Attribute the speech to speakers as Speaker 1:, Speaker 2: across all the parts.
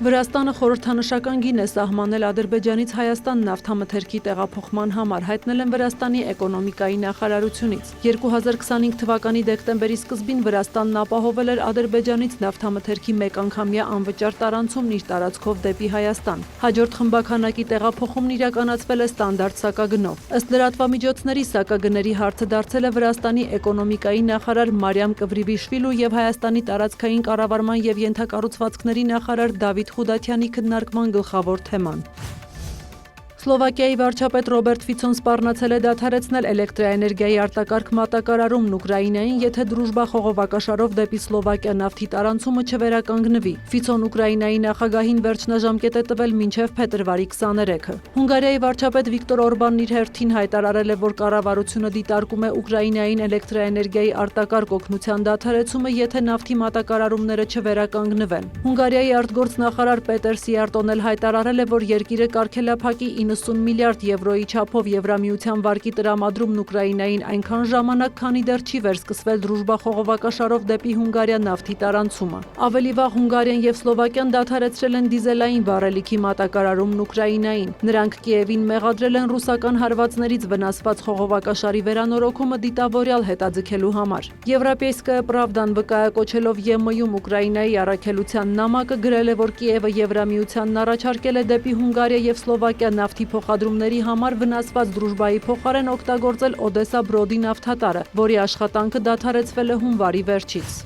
Speaker 1: Վրաստանը խորհրդանշական գին է սահմանել Ադրբեջանից Հայաստան նավթամթերքի տեղափոխման համար, հայտնել են Վրաստանի էկոնոմիկայի նախարարությունից։ 2025 թվականի դեկտեմբերի սկզբին Վրաստանն ապահովել էր Ադրբեջանից նավթամթերքի մեկանգամյա անվճար տարանցումն իր տարածքով դեպի Հայաստան։ Հաջորդ խմբաքանակի տեղափոխումն իրականացվել է ստանդարտ սակագնով։ Ըստ լրատվամիջոցների սակագների հարցը դարձել է Վրաստանի էկոնոմիկայի նախարար Մարիամ Կվրիվիշվիլու եւ Հայաստանի տարածքային կառավարման եւ ենթակառուցվածքների նախարար Դավիթ Խուդաթյանի քննարկման գլխավոր թեման։ Սլովակիայի վարչապետ Ռոբերտ Ֆիցոն սպառնացել է դադարեցնել էլեկտրաէներգիայի արտակարգ մատակարարումն Ուկրաինային, եթե դրուժբա խողովակաշարով դեպի Սլովակիա նավթի տարանցումը չվերականգնվի։ Ֆիցոն Ուկրաինայի նախագահին վերջնաժամկետ է տվել մինչև փետրվարի 23-ը։ Հունգարիայի վարչապետ Վիկտոր Օրբանն իր հերթին հայտարարել է, որ կառավարությունը դիտարկում է Ուկրաինային էլեկտրաէներգիայի արտակարգ օգնության դադարեցումը, եթե նավթի մատակարարումները չվերականգնվեն։ Հունգարիայի արտգործնախարար Պետեր Սիարտոն էլ հայտարարել է, որ երկիրը կարգելափակի 90 միլիարդ եվրոյի չափով Եվրամիության վարկի տրամադրումն Ուկրաինային այնքան ժամանակ, քանի դեռ չի վերսկսվել դրուժբա խողովակաշարով դեպի Հունգարիա նավթի տարանցումը։ Ավելի վաղ Հունգարիան եւ Սլովակիան դադարեցրել են դիզելային վառելիքի մատակարարումն Ուկրաինային։ Նրանք Կիևին մեղադրել են ռուսական հարվածներից վնասված խողովակաշարի վերանորոգումը դիտավորյալ հետաձգելու համար։ Եվրոպեյսկայա Պրավդան վկայակոչելով ԵՄ-ում Ուկրաինայի առաքելության նամակը գրել է, որ Կիևը Եվրամիությանն առաջարկել է դեպի Հունգարիա եւ Սլովակիա նավթի փոխադրումների համար վնասված դրուժբայի փոխարեն օգտագործել Օդեսա Բրոդի նավթատարը, որի աշխատանքը դադարեցվել է հունվարի վերջից։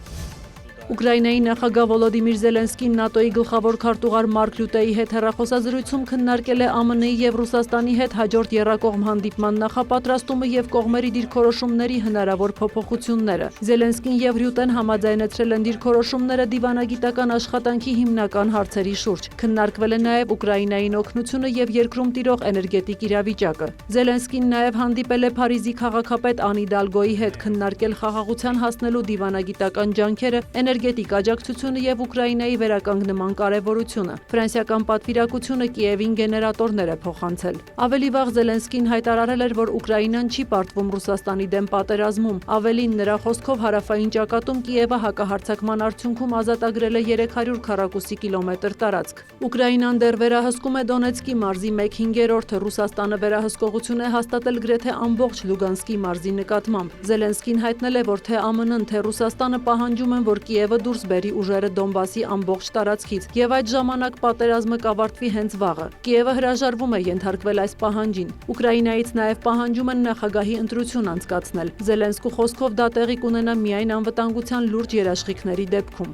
Speaker 1: Ուկրաինայի նախագահ Վոլոդիմիր Զելենսկին ՆԱՏՕ-ի գլխավոր քարտուղար Մարկ Ռյուտեի հետ հեռախոսազրույցում քննարկել է ԱՄՆ-ի եւ Ռուսաստանի հետ հաջորդ եռակողմ հանդիպման նախապատրաստումը եւ կողմերի դիրքորոշումների հնարավոր փոփոխությունները։ Զելենսկին եւ Ռյուտեն համաձայնեցրել են դիրքորոշումները դիվանագիտական աշխատանքի հիմնական հարցերի շուրջ։ Քննարկվել է նաեւ Ուկրաինային օգնությունը եւ երկրում տիրող էներգետիկ իրավիճակը։ Զելենսկին նաեւ հանդիպել է Փարիզի քաղաքապետ Անի Դալգոյի հետ, քննարկել խաղաղության հասնելու դիվանագիտական ջանքերը, էներգետիկ աջակցությունը եւ Ուկրաինայի վերականգնման կարեւորությունը։ Ֆրանսիական պատվիրակությունը Կիևին գեներատորներ է փոխանցել։ Ավելի վաղ Զելենսկին հայտարարել էր, որ Ուկրաինան չի պարտվում Ռուսաստանի դեմ պատերազմում։ Ավելին, նրա խոսքով հարավային ճակատում Կիևը հակահարձակման արդյունքում ազատագրել է 300 քառակուսի կիլոմետր տարածք։ Ուկրաինան դեռ վերահսկում է Դոնեցկի մարզի 1/5-ը, Ռուսաստանը վերահսկողություն է հաստատել գրեթե ամբողջ Լուգանսկի մարզի նկատմամբ։ Զելենսկին հայտնել է, որ թե ԱՄՆ-ն, թե Ռուսաստանը պահանջում են, որ Կիևը դուրս բերի ուժերը Դոնբասի ամբողջ տարածքից, եւ այդ ժամանակ պատերազմը կավարտվի հենց վաղը։ Կիևը հրաժարվում է ենթարկվել այս պահանջին։ Ուկրաինայից նաեւ պահանջում են նախագահի ընտրություն անցկացնել։ Զելենսկու խոսքով դա տեղի կունենա միայն անվտանգության լուրջ երաշխիքների դեպքում։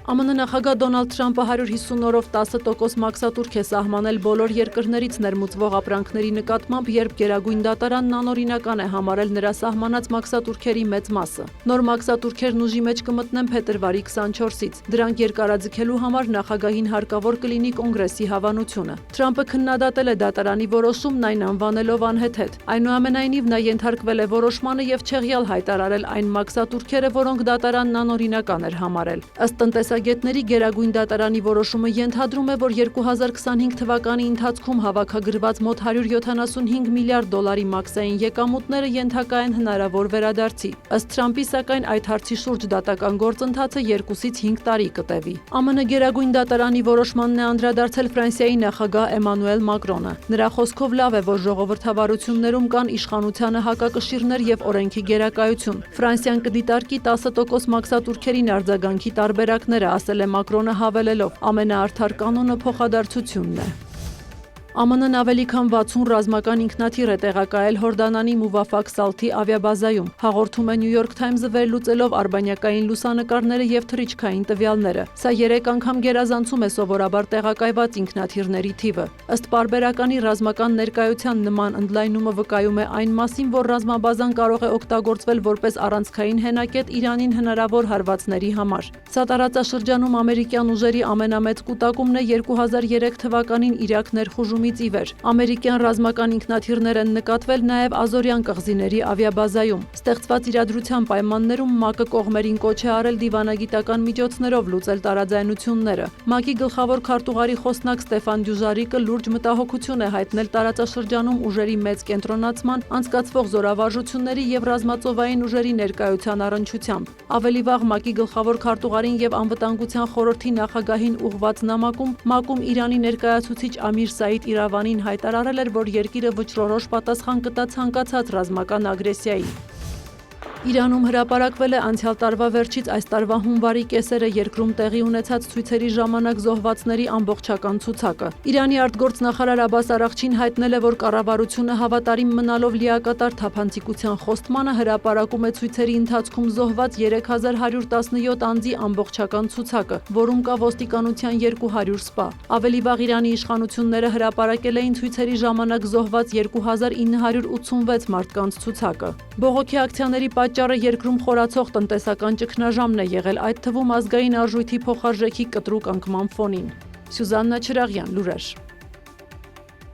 Speaker 1: ԱՄՆ նախագահ Դոնալդ Թրամփը 150 օրով 10% մաքսատուրք է սահմանել բոլոր երկրներից ներմուծվող ապրանքների նկատմամբ, երբ Գերագույն դատարանն անօրինական է համարել նրա սահմանած մաքսատուրքերի մեծ մասը։ Նոր մաքսատուրքերն ուժի մեջ կմտնեն փետրվարի 24-ից։ Դրանք երկարաձգելու համար նախագահին հարկավոր կլինի կոնգրեսի հավանությունը։ Թրամփը քննադատել է դատարանի որոշումն, այն անվանելով անհեթեթ։ Այնուամենայնիվ նա ենթարկվել է որոշմանը եւ չեղյալ հայտարարել այն մաքսատուրքերը, որոնք դատարանն անօրինական էր համարել։ Ըստ Գետների Գերագույն դատարանի որոշումը ենթադրում է, որ 2025 թվականի ընթացքում հավաքագրված մոտ 175 միլիարդ դոլարի մաքսային եկամուտները ենթակա են հնարավոր վերադարձի։ Ըստ Թրամփի, սակայն, այդ հարցի շուրջ դատական գործընթացը 2-ից 5 տարի կտևի։ ԱՄՆ Գերագույն դատարանի որոշմանն է անդրադարձել Ֆրանսիայի նախագահ Էմանուել Մակրոնը։ Նրա խոսքով լավ է, որ ժողովրդավարություններում կան իշխանությանը հակակշիռներ եւ օրենքի գերակայություն։ Ֆրանսիան կդիտարկի 10% մաքսատուրքերին արձագանքի տարբերակները, ասել է Մակրոնը հավելելով, ամենաարդար կանոնը փոխադարձությունն է։ ԱՄՆ-ն ավելի քան 60 ռազմական ինքնաթիռ է տեղակայել Հորդանանի Մուվաֆակ Սալթի ավիաբազայում, հաղորդում է New York Times-ը վերլուծելով արբանյակային լուսանկարները եւ թռիչքային տվյալները։ Սա 3 անգամ գերազանցում է սովորաբար տեղակայված ինքնաթիռների թիվը։ Ըստ պարբերականի ռազմական ներկայության նման ընդլայնումը վկայում է այն մասին, որ ռազմաբազան կարող է օգտագործվել որպես առանցքային հենակետ Իրանին հնարավոր հարվածների համար։ Սա տարածաշրջանում ամերիկյան ուժերի ամենամեծ կուտակումն է 2003 թվականին Իրաք ներխուժումից կողմից ի վեր։ Ամերիկյան ռազմական ինքնաթիռներ են նկատվել նաև Ազորյան կղզիների ավիաբազայում։ Ստեղծված իրադրության պայմաններում ՄԱԿ-ը կողմերին կոչ է արել դիվանագիտական միջոցներով լուծել տարաձայնությունները։ ՄԱԿ-ի գլխավոր քարտուղարի խոսնակ Ստեֆան Դյուժարիկը լուրջ մտահոգություն է հայտնել տարածաշրջանում ուժերի մեծ կենտրոնացման, անցկացվող զորավարժությունների և ռազմածովային ուժերի ներկայության առնչությամբ։ Ավելի վաղ ՄԱԿ-ի գլխավոր քարտուղարին և Անվտանգության խորհրդի նախագահին ուղղված նամակում ՄԱԿ-ում Իրանի ներկայացուցիչ Ամիր Սաիդ Իրավանին հայտարարել էր, որ երկիրը վճռորոշ պատասխան կտա ցանկացած ռազմական ագրեսիայի։ Իրանում հրապարակվել է անցյալ տարվա վերջից այս տարվա հունվարի կեսերը երկրում տեղի ունեցած ցույցերի ժամանակ զոհվածների ամբողջական ցուցակը։ Իրանի արտգործնախարար Աբբաս Արաղչին հայտնել է, որ կառավարությունը հավատարիմ մնալով լիակատար թափանցիկության խոստմանը հրապարակում է ցույցերի ընթացքում զոհված 3117 անձի ամբողջական ցուցակը, որում կա ոստիկանության 200 սպա։ Ավելի վաղ Իրանի իշխանությունները հրապարակել էին ցույցերի ժամանակ զոհված 2986 մարդկանց ցուցակը։ Բողոքի ակցիաների պատճառը երկրում խորացող տնտեսական ճգնաժամն է եղել, այդ թվում ազգային արժույթի փոխարժեքի կտրուկ անկման ֆոնին։ Սյուզաննա Չրաղյան, լուրեր։